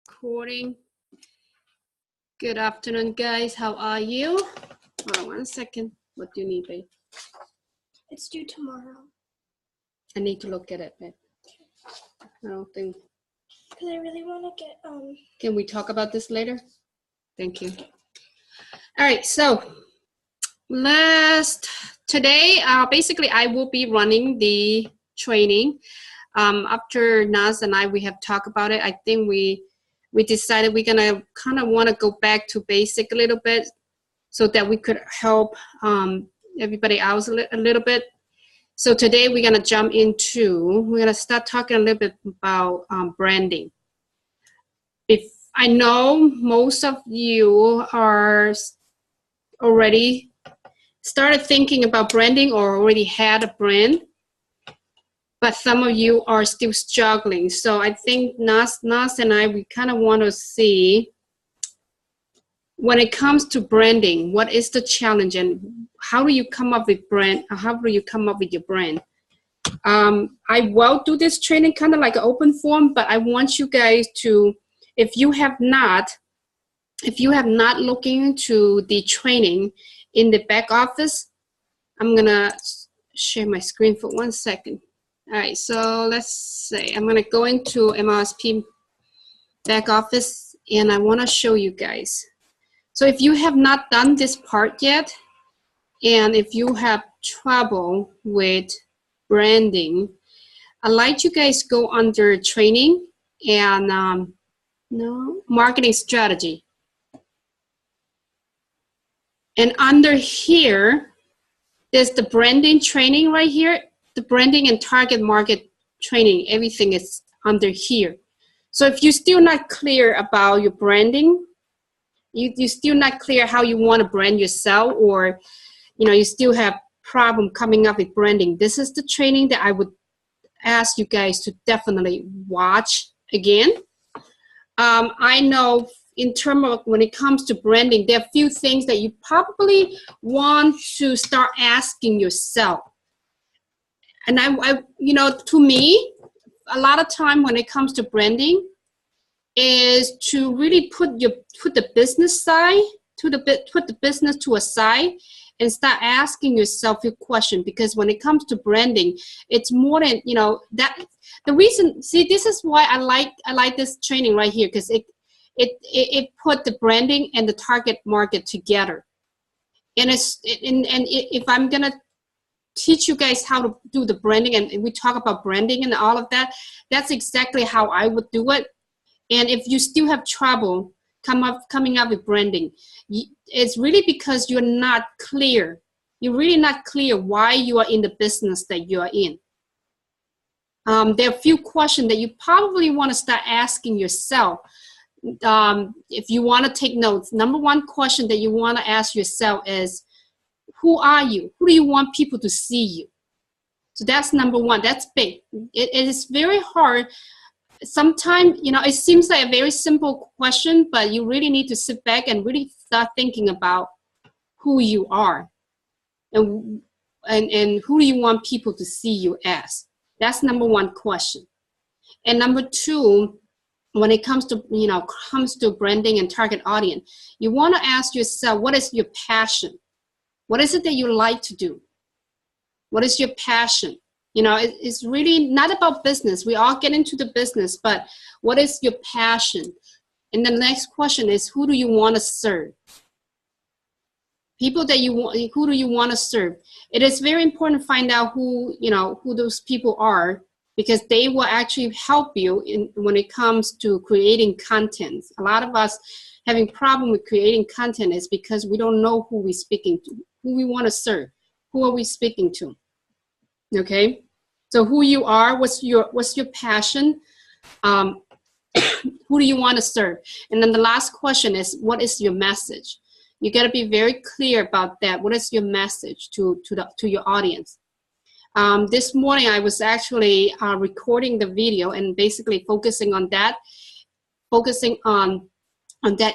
Recording. Good afternoon, guys. How are you? Hold on 1 second. What do you need, babe? It's due tomorrow. I need to look at it, babe. I don't think. Because I really want to get Can we talk about this later? Thank you. All right. So today, basically, I will be running the training. After Naz and we have talked about it. I think we decided we're gonna kind of want to go back to basic a little bit so that we could help everybody else a little bit. So today we're gonna we're gonna start talking a little bit about branding. If I know most of you are already started thinking about branding or already had a brand, but some of you are still struggling. So I think Nas and we kind of want to see, when it comes to branding, what is the challenge and how do you come up with brand? How do you come up with your brand? I will do this training kind of like an open forum, but I want you guys to, if you have not looking into the training in the back office, I'm gonna share my screen for 1 second. All right, so let's say I'm gonna go into MRSP back office and I wanna show you guys. So if you have not done this part yet, and if you have trouble with branding, I'd like you guys go under training and marketing strategy. And under here, there's the branding training right here. The branding and target market training, everything is under here. So if you're still not clear about your branding, you're still not clear how you want to brand yourself, or you still have problem coming up with branding, this is the training that I would ask you guys to definitely watch again. I know in terms of when it comes to branding, there are a few things that you probably want to start asking yourself. And to me, a lot of time when it comes to branding is to really put the business side put the business to a side and start asking yourself your question. Because when it comes to branding, it's more than that. The reason, see, this is why I like this training right here, because it put the branding and the target market together. And if I'm gonna teach you guys how to do the branding, and we talk about branding and all of that, that's exactly how I would do it. And if you still have trouble coming up with branding, it's really because you're not clear. You're really not clear why you are in the business that you are in. There are a few questions that you probably want to start asking yourself. If you want to take notes, number one question that you want to ask yourself is, who are you? Who do you want people to see you? So that's number one. That's big. It is very hard. Sometimes, it seems like a very simple question, but you really need to sit back and really start thinking about who you are and who do you want people to see you as. That's number one question. And number two, when it comes to branding and target audience, you want to ask yourself, what is your passion? What is it that you like to do? What is your passion? It's really not about business. We all get into the business, but what is your passion? And the next question is, who do you want to serve? People that who do you want to serve? It is very important to find out who those people are, because they will actually help you when it comes to creating content. A lot of us having problem with creating content is because we don't know who we're speaking to, who we want to serve, who are we speaking to. Okay, so who you are, what's your passion, who do you want to serve? And then the last question is, what is your message? You got to be very clear about that. What is your message to your audience? This morning I was actually recording the video and basically focusing on that.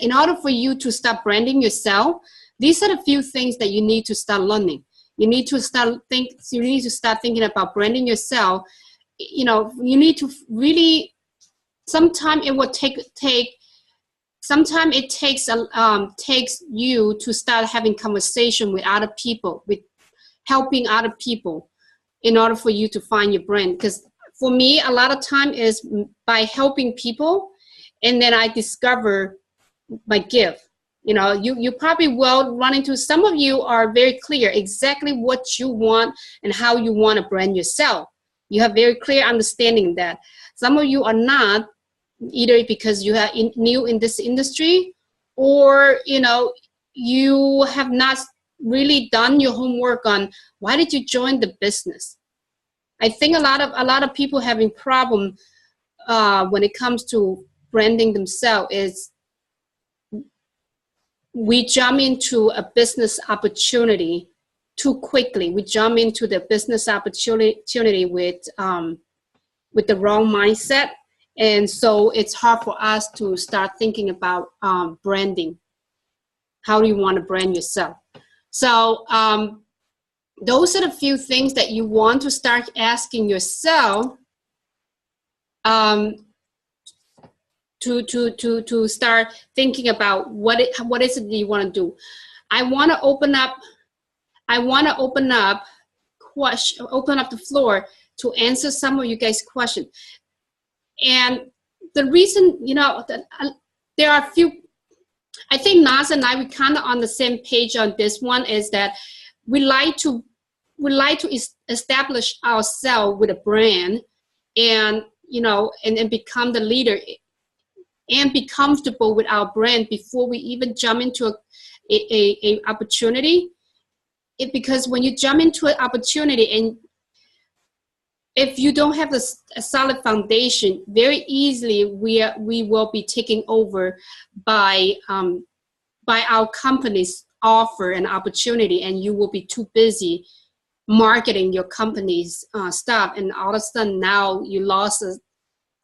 In order for you to start branding yourself, these are the few things that you need to start learning. You need to start thinking about branding yourself. You need to really, sometimes it will take sometimes it takes you to start having conversation with other people, with helping other people in order for you to find your brand. Because for me, a lot of time is by helping people, and then I discover my gift. You know, you probably will run into, some of you are very clear exactly what you want and how you want to brand yourself. You have very clear understanding that. Some of you are not, either because you are new in this industry, or you know, you have not really done your homework on why did you join the business. I think a lot of people having problem when it comes to branding themselves is we jump into a business opportunity too quickly. We jump into the business opportunity with the wrong mindset, and so it's hard for us to start thinking about branding. How do you want to brand yourself? So those are the few things that you want to start asking yourself to start thinking about what is it that you want to do. I want to open up the floor to answer some of you guys' questions. And the reason, you know, that there are a few, I think Nas and I, we kind of on the same page on this one, is that we like to establish ourselves with a brand, and you know, and become the leader and be comfortable with our brand before we even jump into a opportunity. Because when you jump into an opportunity, and if you don't have a solid foundation, very easily we will be taken over by our company's offer and opportunity, and you will be too busy marketing your company's stuff, and all of a sudden now you lost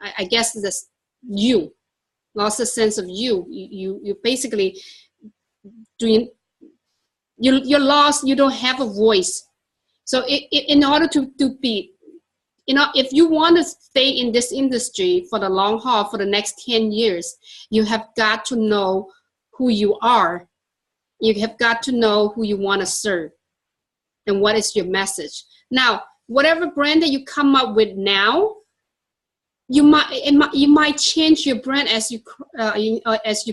I guess this you lost a sense of you. You basically doing, you're lost. You don't have a voice. So in order to be, you know, if you want to stay in this industry for the long haul, for the next 10 years, you have got to know who you are. You have got to know who you want to serve and what is your message. Now, whatever brand that you come up with now, you might change your brand as you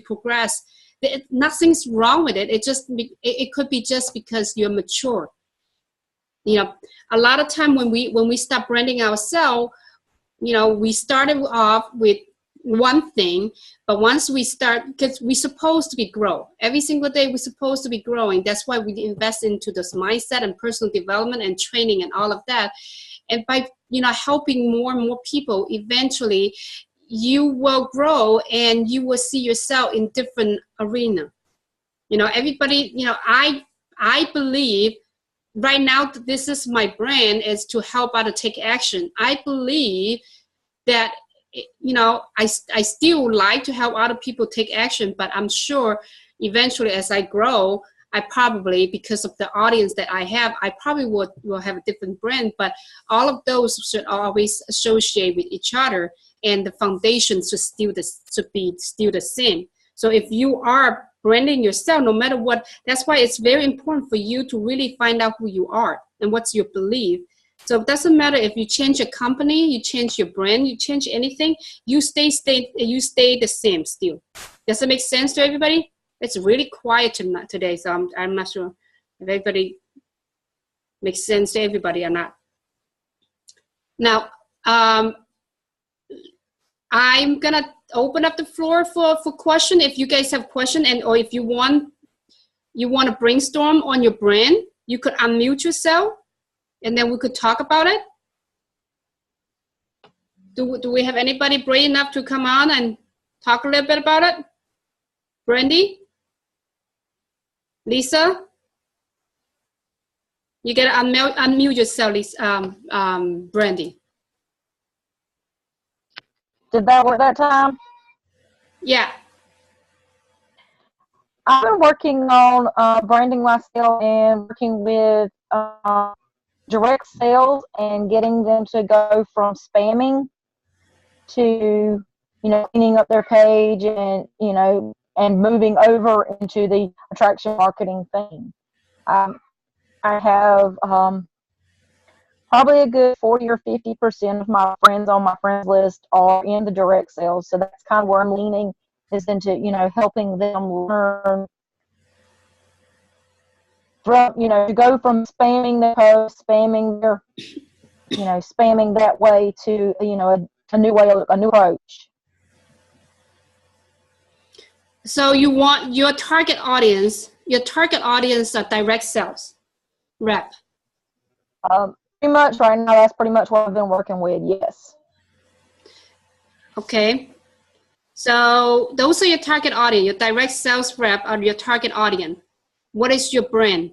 progress. Nothing's wrong with it. It could be just because you're mature. You know, a lot of time when we start branding ourselves, you know, we started off with one thing, but once we start, because we're supposed to be grow every single day, we're supposed to be growing. That's why we invest into this mindset and personal development and training and all of that. And by, you know, helping more and more people, eventually you will grow and you will see yourself in different arena. You know, everybody, you know, I believe right now this is my brand, is to help others take action. I believe that, you know, I still like to help other people take action, but I'm sure eventually as I grow, I probably, because of the audience that I have, I probably will have a different brand, but all of those should always associate with each other, and the foundation should be still the same. So if you are branding yourself, no matter what, that's why it's very important for you to really find out who you are and what's your belief. So it doesn't matter if you change your company, you change your brand, you change anything, you stay the same still. Does it make sense to everybody? It's really quiet today, so I'm not sure if everybody makes sense to everybody or not. Now, I'm gonna open up the floor for question. If you guys have question, or if you want to brainstorm on your brand, you could unmute yourself, and then we could talk about it. Do we have anybody brave enough to come on and talk a little bit about it? Brandy? Lisa? You gotta unmute yourself, Lisa, Brandy. Did that work that time? Yeah. I've been working on branding myself and working with direct sales and getting them to go from spamming to, you know, cleaning up their page and, you know, and moving over into the attraction marketing thing. I have probably a good 40 or 50% of my friends on my friends list are in the direct sales. So that's kind of where I'm leaning, is into, you know, helping them learn from, you know, to go from spamming their posts, spamming their, you know, spamming that way to, you know, a new way, a new approach. So you want your target audience are direct sales rep. Pretty much right now, that's pretty much what I've been working with, yes. Okay. So those are your target audience. Your direct sales rep are your target audience. What is your brand?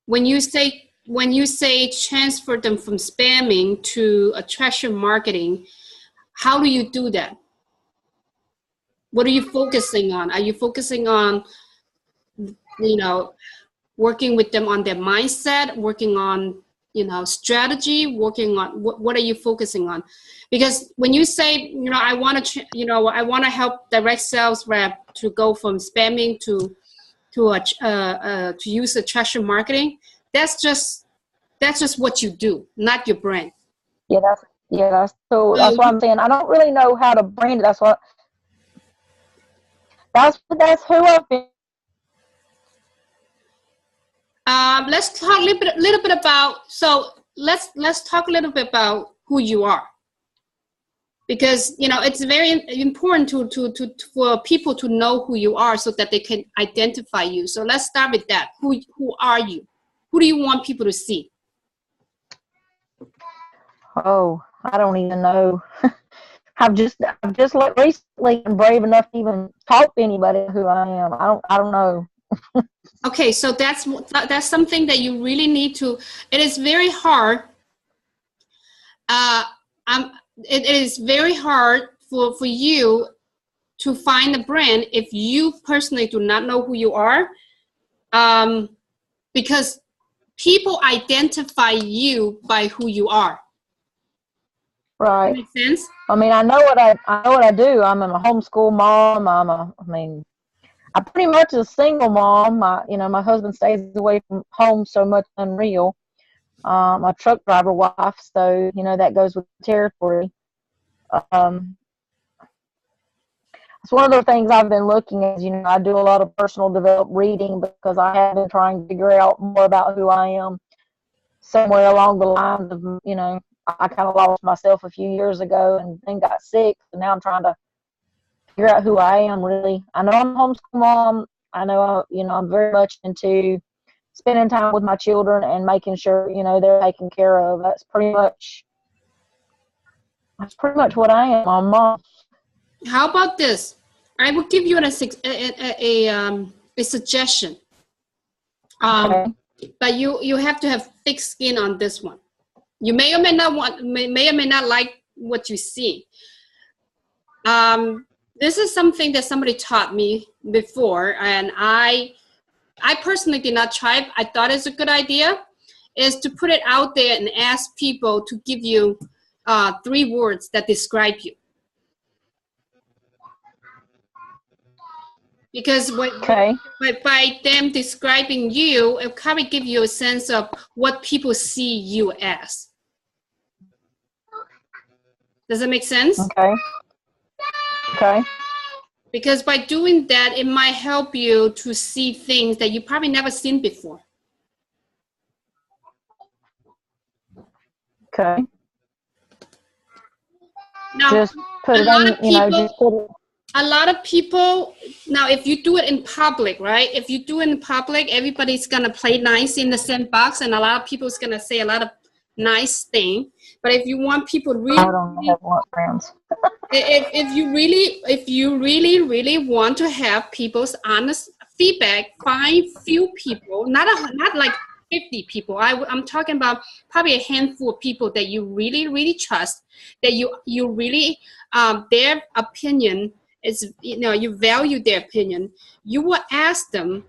When you say transfer them from spamming to attraction marketing, how do you do that? What are you focusing on? Are you focusing on, you know, working with them on their mindset, working on, you know, strategy, working on what are you focusing on? Because when you say, you know, I want to help direct sales rep to go from spamming to use attraction marketing, that's just what you do, not your brand. So that's what I'm saying. I don't really know how to brand it. That's who I've been. Let's talk a little bit about. So let's talk a little bit about who you are, because you know it's very important for people to know who you are so that they can identify you. So let's start with that. Who are you? Who do you want people to see? Oh, I don't even know. I've just like recently been brave enough to even talk to anybody who I am. I don't know. Okay, so that's something that you really need to. It is very hard. It is very hard for you to find a brand if you personally do not know who you are, because people identify you by who you are. Right. Does that make sense? I mean, I know what I do. I'm a homeschool mom. I pretty much a single mom. My husband stays away from home so much, unreal. A truck driver wife, so you know that goes with the territory. It's one of the things I've been looking at. You know, I do a lot of personal development reading because I have been trying to figure out more about who I am. Somewhere along the lines of, you know, I kind of lost myself a few years ago and then got sick. And now I'm trying to figure out who I am, really. I know I'm a homeschool mom. I know, I'm very much into spending time with my children and making sure, you know, they're taken care of. That's pretty much what I am, I'm a mom. How about this? I will give you a suggestion. Okay. But you have to have thick skin on this one. You may or may not like what you see. This is something that somebody taught me before, and I personally did not try it. I thought it's a good idea, is to put it out there and ask people to give you 3 words that describe you. Because by them describing you, it probably give you a sense of what people see you as. Does that make sense? Okay. Because by doing that, it might help you to see things that you probably never seen before. Okay. Now, just put it on, a lot of people, now if you do it in public, right? If you do it in public, everybody's going to play nice in the sandbox, and a lot of people's going to say a lot of nice things. But if you want people really, I don't have a lot of friends. if you really want to have people's honest feedback, find few people, not like 50 people. I'm talking about probably a handful of people that you really trust, that you really their opinion is, you know, you value their opinion. You will ask them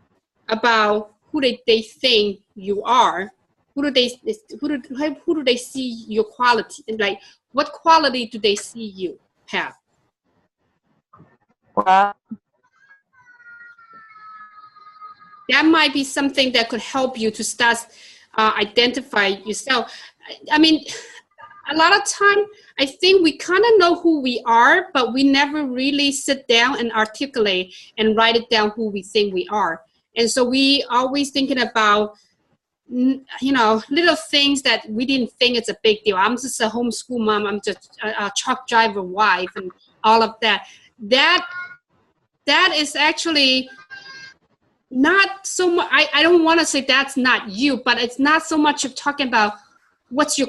about who they think you are. Who do they see your quality? Like, what quality do they see you have? Right. That might be something that could help you to start identify yourself. I mean, a lot of time, I think we kind of know who we are, but we never really sit down and articulate and write it down who we think we are. And so we always thinking about, you know, little things that we didn't think it's a big deal. I'm just a homeschool mom. I'm just a truck driver wife and all of that. That is actually not so much. I don't want to say that's not you, but it's not so much of talking about what's your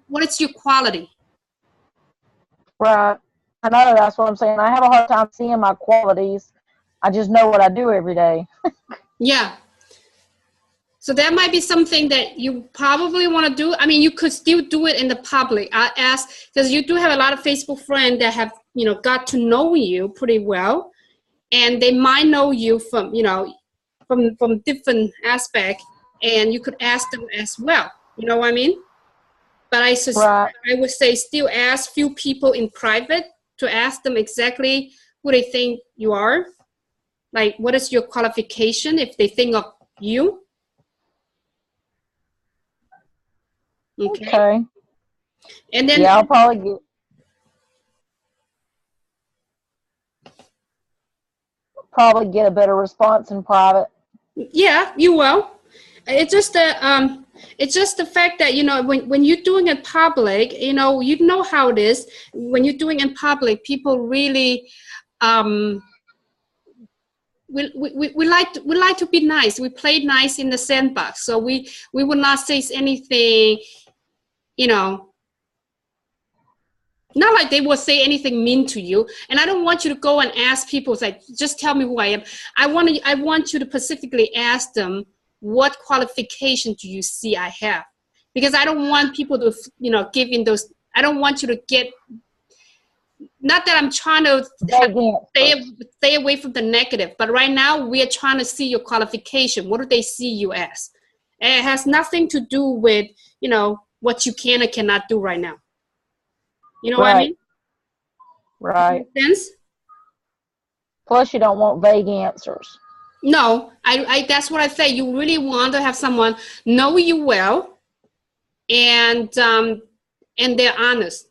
what is your quality. Right. I know, that's what I'm saying. I have a hard time seeing my qualities. I just know what I do every day. Yeah. So that might be something that you probably want to do. I mean, you could still do it in the public. I ask, because you do have a lot of Facebook friends that have, you know, got to know you pretty well. And they might know you from, you know, from different aspects. And you could ask them as well. You know what I mean? But I would say still ask few people in private to ask them exactly who they think you are. Like, what is your qualification if they think of you? Okay. And then yeah, I'll probably get a better response in private. Yeah, you will. It's just the fact that, you know, when you're doing it public, you know how it is. When you're doing it in public, people really we like to be nice. We play nice in the sandbox, so we will not say anything, you know, not like they will say anything mean to you. And I don't want you to go and ask people, like, just tell me who I am. I want you to specifically ask them, what qualification do you see I have? Because I don't want people to, you know, give in those. I don't want you to get, not that I'm trying to stay away from the negative, but right now we are trying to see your qualification. What do they see you as? And it has nothing to do with, you know, what you can or cannot do right now. You know what I mean? Right. Makes sense? Plus, you don't want vague answers. No, I that's what I say. You really want to have someone know you well, and they're honest.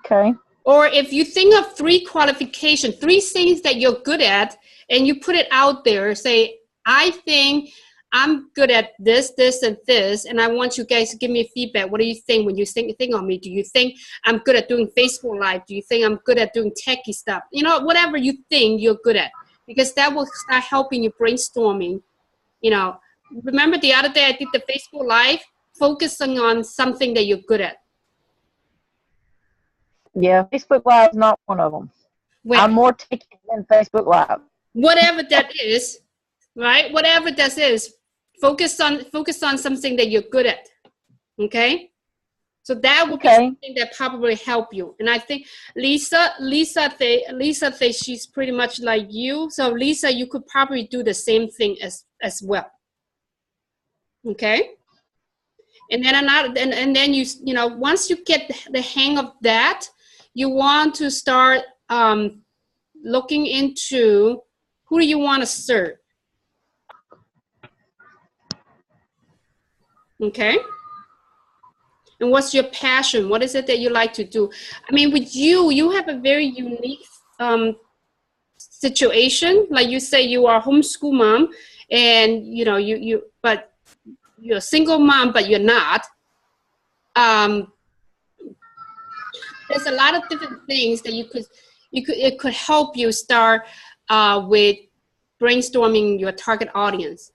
Okay. Or if you think of 3 qualifications, 3 things that you're good at, and you put it out there, say, I think I'm good at this, this, and this, and I want you guys to give me feedback. What do you think when you think of me? Do you think I'm good at doing Facebook Live? Do you think I'm good at doing techie stuff? You know, whatever you think you're good at, because that will start helping you brainstorming. You know, remember the other day I did the Facebook Live, focusing on something that you're good at. Yeah, Facebook Live is not one of them. Well, I'm more techie than Facebook Live. Whatever that is, right? Whatever that is, focus on something that you're good at. Okay? So that would be something that probably help you. And I think Lisa thinks she's pretty much like you. So Lisa, you could probably do the same thing as well. Okay? And then and then you know, once you get the hang of that, you want to start looking into who do you want to serve. Okay? And what's your passion? What is it that you like to do? I mean, with you have a very unique situation. Like you say, you are a homeschool mom, and you know but you're a single mom, but you're not. There's a lot of different things that it could help you start with brainstorming your target audience.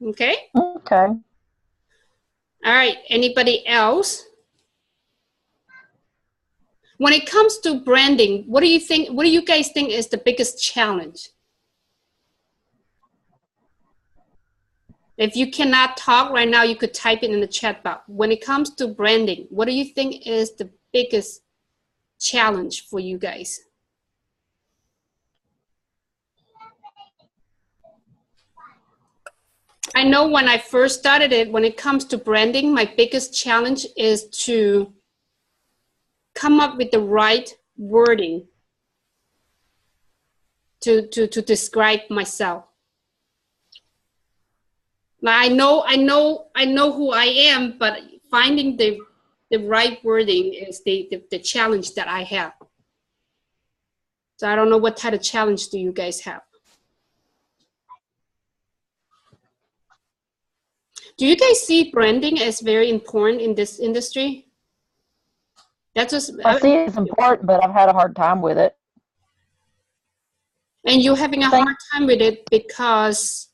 Okay? Okay. All right. Anybody else? When it comes to branding, what do you think? What do you guys think is the biggest challenge? If you cannot talk right now, you could type it in the chat box. When it comes to branding, what do you think is the biggest challenge for you guys? I know when I first started it, when it comes to branding, my biggest challenge is to come up with the right wording to describe myself. Now, I know who I am, but finding the right wording is the challenge that I have. So I don't know what type of challenge do you guys have. Do you guys see branding as very important in this industry? That's just, I see it's important, but I've had a hard time with it. and you're having a hard time with it because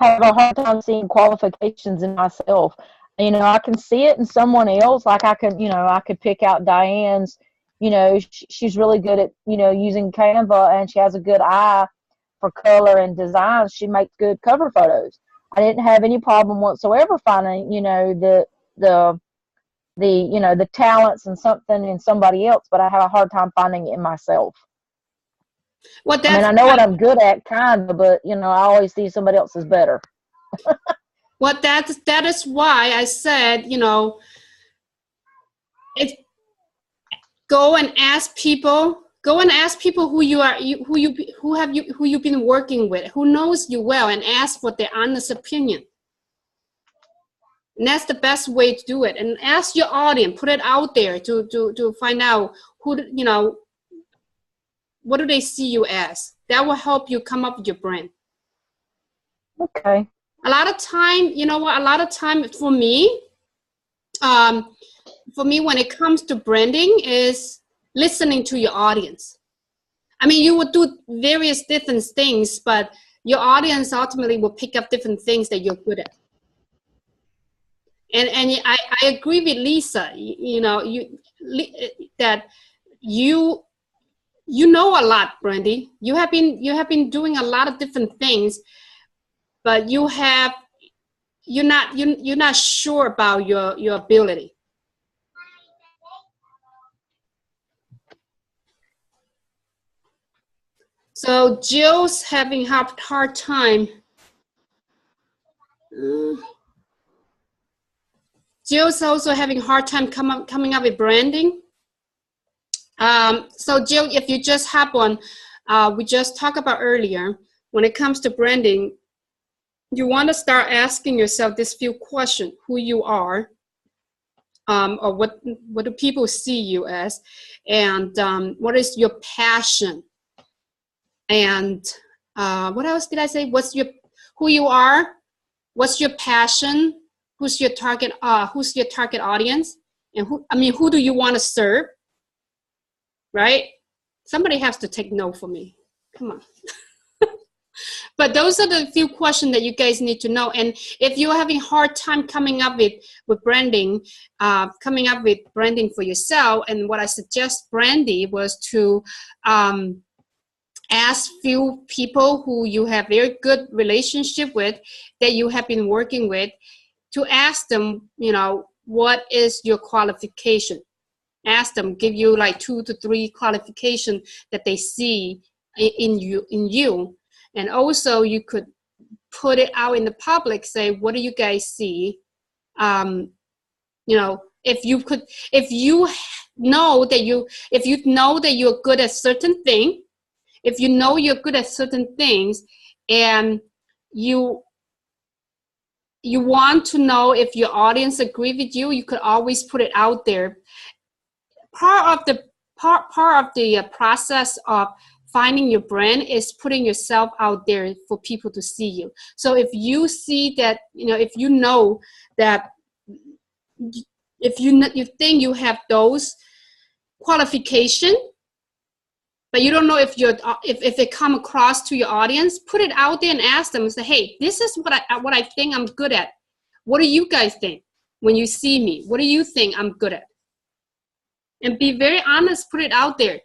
I have a hard time seeing qualifications in myself. You know, I can see it in someone else. Like I could pick out Diane's, you know, she's really good at, you know, using Canva, and she has a good eye for color and design. She makes good cover photos. I didn't have any problem whatsoever finding, you know, the you know, the talents and something in somebody else, but I have a hard time finding it in myself. well, I mean, I know what I'm good at, kind of, but you know, I always see somebody else is better. well, that is why I said, you know, go and ask people who you are, who you've been working with, who knows you well, and ask for their honest opinion. And that's the best way to do it. And ask your audience, put it out there to find out who, you know, what do they see you as. That will help you come up with your brand. Okay. A lot of time, you know what, a lot of time for me when it comes to branding is listening to your audience. I mean, you will do various different things, but your audience ultimately will pick up different things that you're good at. And I agree with Lisa, you know, that you know a lot, Brandy. You have been doing a lot of different things, but you're not sure about your ability. So Jill's having hard time. Jill's also having a hard time coming up with branding. So Jill, if you just hop on, we just talked about earlier, when it comes to branding, you want to start asking yourself this few questions: who you are, or what do people see you as, and what is your passion, and what else did I say? Who you are, what's your passion, who's your target audience, and who do you want to serve, right? Somebody has to take note for me. Come on. But those are the few questions that you guys need to know. And if you're having a hard time coming up with branding, coming up with branding for yourself, and what I suggest Brandy was to ask few people who you have very good relationship with, that you have been working with, to ask them, you know, what is your qualification? Ask them, give you like 2 to 3 qualifications that they see in you. And also you could put it out in the public, say, what do you guys see? You know, if you know that you're good at certain thing, if you know you're good at certain things, and you want to know if your audience agree with you, you could always put it out there. Part of the process of finding your brand is putting yourself out there for people to see you. So if you see that, you know, if you know that, if you think you have those qualifications, but you don't know if it come across to your audience, put it out there and ask them and say, hey, this is what I think I'm good at. What do you guys think when you see me? What do you think I'm good at? And be very honest, put it out there.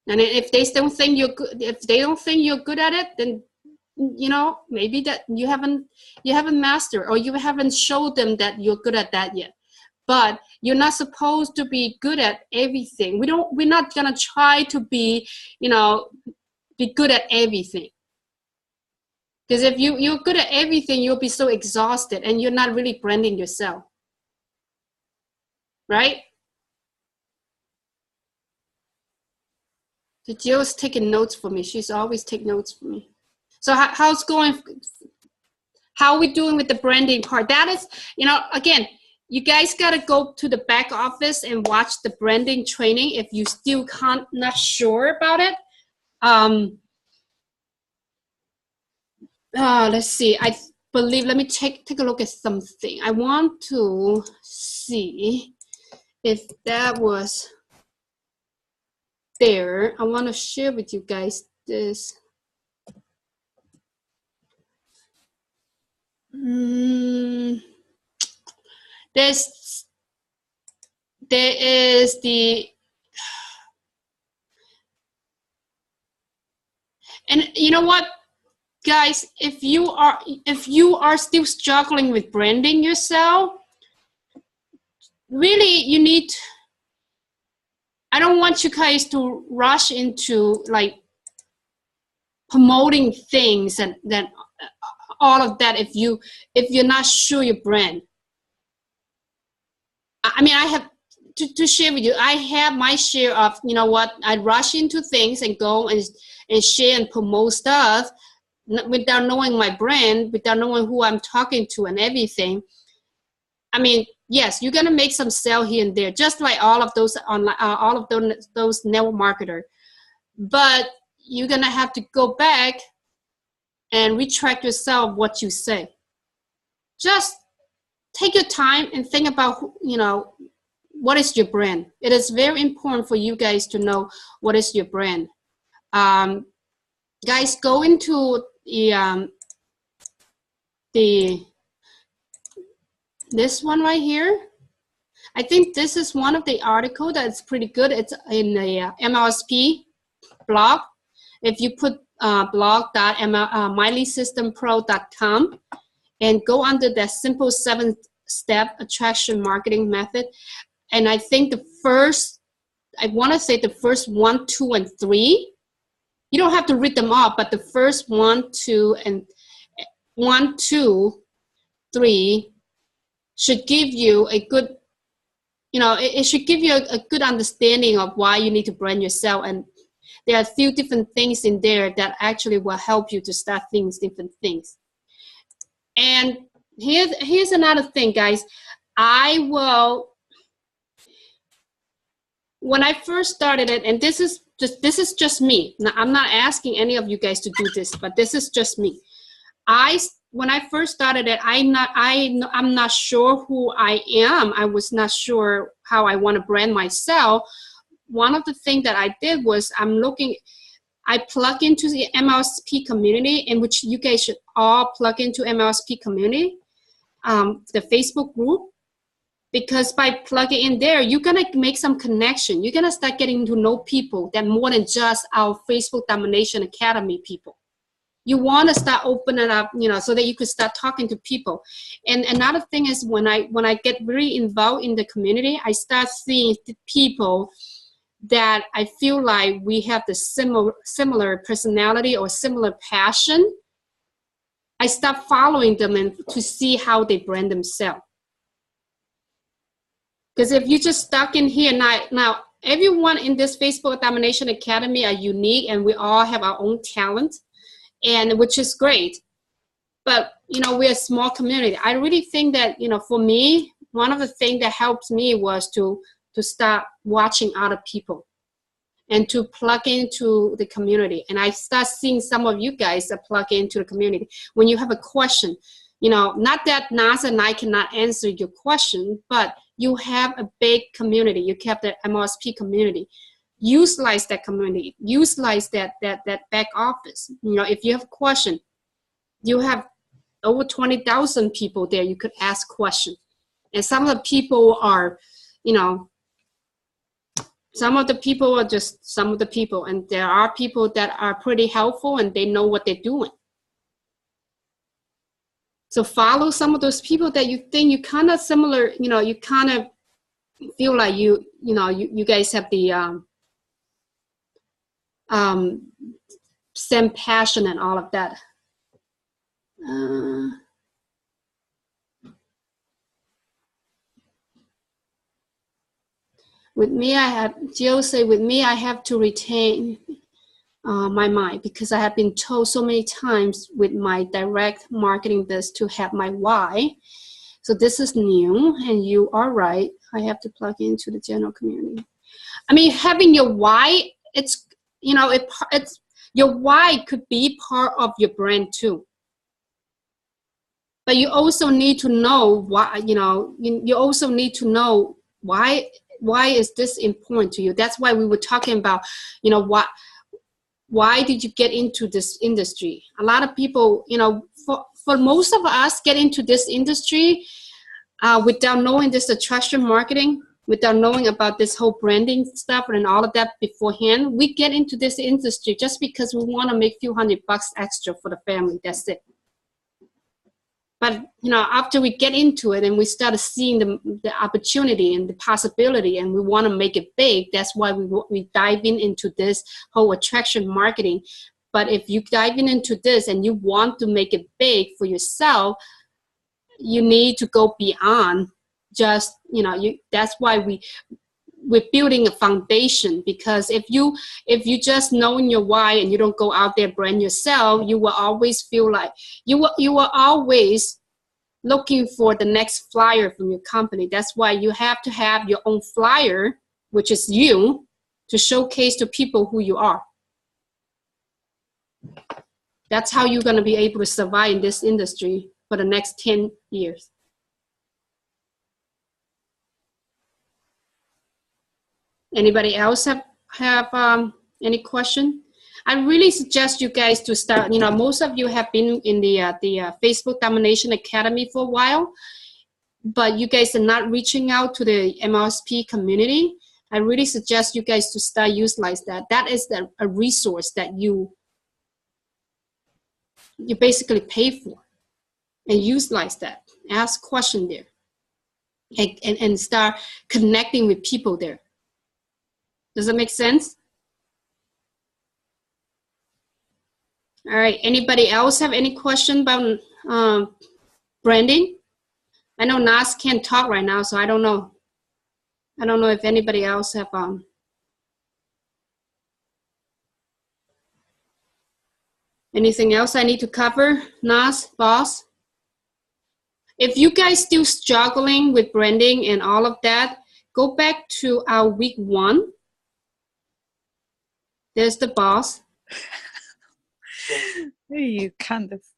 And if they don't think you're good at it, then, you know, maybe that you haven't mastered, or you haven't showed them that you're good at that yet. But you're not supposed to be good at everything. We're not gonna try to be, you know, be good at everything. Because if you're good at everything, you'll be so exhausted and you're not really branding yourself. Right? The Jill's taking notes for me. She's always taking notes for me. So how's going? How are we doing with the branding part? That is, you know, again, you guys got to go to the back office and watch the branding training if you still not sure about it. Let's see. I believe, let me take a look at something. I want to see if that was there. I want to share with you guys this. There is the, and you know what, guys, if you are still struggling with branding yourself, really you need, I don't want you guys to rush into like promoting things and then all of that if you're not sure your brand. I mean, I have to share with you, I have my share of, you know what, I rush into things and go and share and promote stuff without knowing my brand, without knowing who I'm talking to and everything. I mean, yes, you're gonna make some sale here and there, just like all of those online, all of those network marketer. But you're gonna have to go back and retract yourself what you say. Just take your time and think about, you know, what is your brand. It is very important for you guys to know what is your brand. Guys, go into this one right here. I think this is one of the article that's pretty good. It's in the MLSP blog. If you put blog.myleadsystempro.com and go under that simple 7-step attraction marketing method, and I think the first, I want to say the first 1, 2, and 3. You don't have to read them all, but the first 1, 2, 3 should give you a good, you know, it should give you a good understanding of why you need to brand yourself. And there are a few different things in there that actually will help you to start different things. And here's another thing, guys. When I first started it, and this is just me. Now, I'm not asking any of you guys to do this, but this is just me. When I first started it, I'm not sure who I am. I was not sure how I want to brand myself. One of the things that I did was I plug into the MLSP community, in which you guys should all plug into MLSP community, the Facebook group. Because by plugging in there, you're gonna make some connection. You're gonna start getting to know people that more than just our Facebook Domination Academy people. You wanna start opening up, you know, so that you could start talking to people. And another thing is when I get really involved in the community, I start seeing the people that I feel like we have the similar personality or similar passion. I start following them and to see how they brand themselves. Because if you just stuck in here, now everyone in this Facebook Domination Academy are unique, and we all have our own talent, and which is great. But you know, we're a small community. I really think that, you know, for me, one of the things that helped me was to start watching other people and to plug into the community. And I start seeing some of you guys that plug into the community. When you have a question, you know, not that NASA and I cannot answer your question, but you have a big community. You have the MLSP community. Utilize that community. Utilize that back office. You know, if you have a question, you have over 20,000 people there. You could ask questions. And some of the people are, you know, some of the people are just some of the people. And there are people that are pretty helpful and they know what they're doing. So follow some of those people that you think you kind of similar, you know, you kind of feel like you guys have the same passion and all of that. With me, Jill say, with me, I have to retain my mind, because I have been told so many times with my direct marketing this to have my why. So this is new, and you are right. I have to plug into the general community. I mean, having your why, it's, you know, it's your why could be part of your brand too. But you also need to know why, you know, you also need to know why is this important to you. That's why we were talking about, you know, why did you get into this industry? A lot of people, you know, for most of us get into this industry without knowing this attraction marketing, without knowing about this whole branding stuff and all of that beforehand. We get into this industry just because we want to make a few $100 extra for the family. That's it. But, you know, after we get into it and we started seeing the opportunity and the possibility, and we want to make it big, that's why we dive into this whole attraction marketing. But if you dive into this and you want to make it big for yourself, you need to go beyond just, you know, that's why we're building a foundation. Because if you just knowing your why and you don't go out there brand yourself, you will always feel like you will always looking for the next flyer from your company. That's why you have to have your own flyer, which is you, to showcase to people who you are. That's how you're going to be able to survive in this industry for the next 10 years. Anybody else have any question? I really suggest you guys to start, you know, most of you have been in the Facebook Domination Academy for a while, but you guys are not reaching out to the MLSP community. I really suggest you guys to start utilize that. That is a resource that you basically pay for, and utilize that. Ask questions there, and start connecting with people there. Does that make sense? All right, anybody else have any question about branding? I know Nas can't talk right now, so I don't know. I don't know if anybody else have anything else I need to cover, Nas, boss? If you guys still struggling with branding and all of that, go back to our week 1. There's the boss. Hey, you Candace.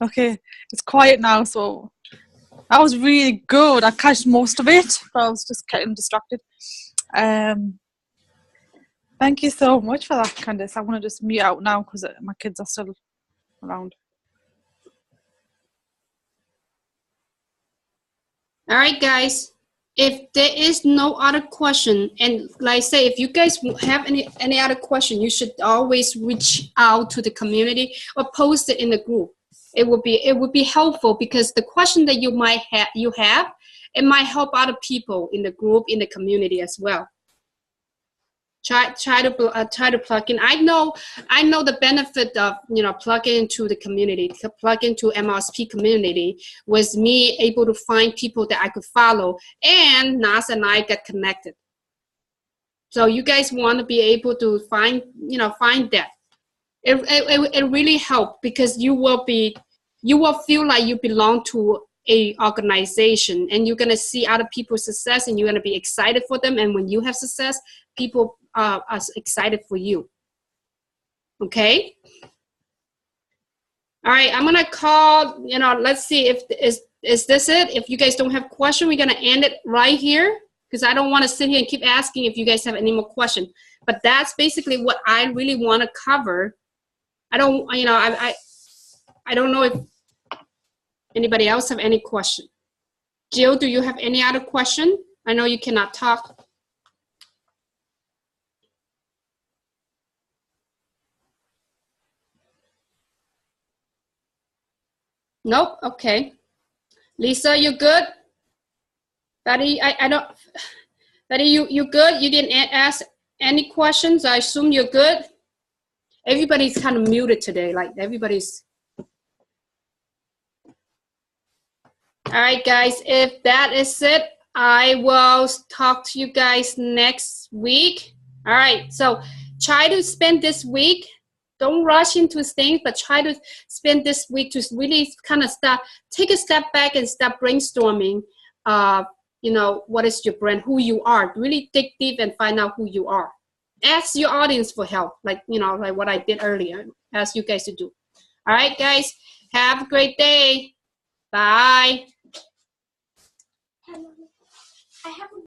Okay, it's quiet now, so that was really good. I catch most of it, but I was just getting distracted. Thank you so much for that, Candace. I want to just mute out now because my kids are still around. All right, guys. If there is no other question, and like I say, if you guys have any other question, you should always reach out to the community or post it in the group. It would be helpful, because the question that you might have, it might help other people in the group, in the community as well. Try to plug in. I know the benefit of, you know, plugging into the community, plug into MLSP community, was me able to find people that I could follow, and Nas and I got connected. So you guys want to be able to find that. It really helped, because you will feel like you belong to a organization, and you're gonna see other people's success, and you're gonna be excited for them. And when you have success, people are excited for you. Okay. All right, I'm gonna call. You know, let's see if is this it. If you guys don't have question, we're gonna end it right here, because I don't want to sit here and keep asking if you guys have any more question. But that's basically what I really want to cover. I don't, you know, I don't know if anybody else have any question. Jill, do you have any other question? I know you cannot talk. Nope. Okay. Lisa, you good? Betty, I don't. Betty, you good? You didn't ask any questions. I assume you're good. Everybody's kind of muted today. Like everybody's. All right, guys. If that is it, I will talk to you guys next week. All right. So try to spend this week. Don't rush into things, but try to spend this week to really kind of take a step back and start brainstorming. You know, what is your brand, who you are. Really dig deep and find out who you are. Ask your audience for help, like, you know, like what I did earlier. Ask you guys to do. All right, guys. Have a great day. Bye. I have a